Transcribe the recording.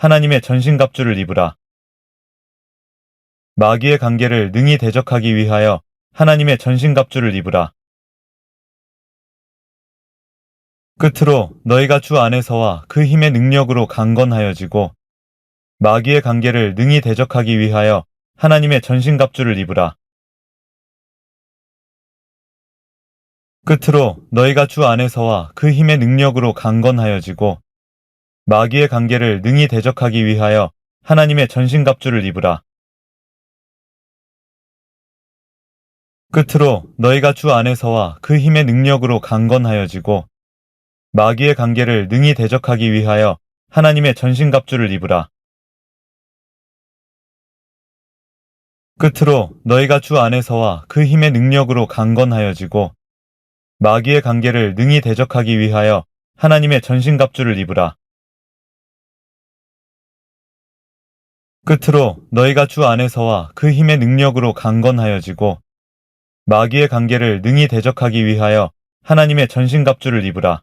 하나님의 전신갑주를 입으라. 마귀의 관계를 능히 대적하기 위하여 하나님의 전신갑주를 입으라. 끝으로 너희가 주 안에서와 그 힘의 능력으로 강건하여지고 마귀의 관계를 능히 대적하기 위하여 하나님의 전신갑주를 입으라. 끝으로 너희가 주 안에서와 그 힘의 능력으로 강건하여지고 마귀의 관계를 능히 대적하기 위하여 하나님의 전신갑주를 입으라. 끝으로 너희가 주 안에서와 그 힘의 능력으로 강건하여지고 마귀의 관계를 능히 대적하기 위하여 하나님의 전신갑주를 입으라. 끝으로 너희가 주 안에서와 그 힘의 능력으로 강건하여지고 마귀의 관계를 능히 대적하기 위하여 하나님의 전신갑주를 입으라. 끝으로 너희가 주 안에서와 그 힘의 능력으로 강건하여지고 마귀의 관계를 능히 대적하기 위하여 하나님의 전신갑주를 입으라.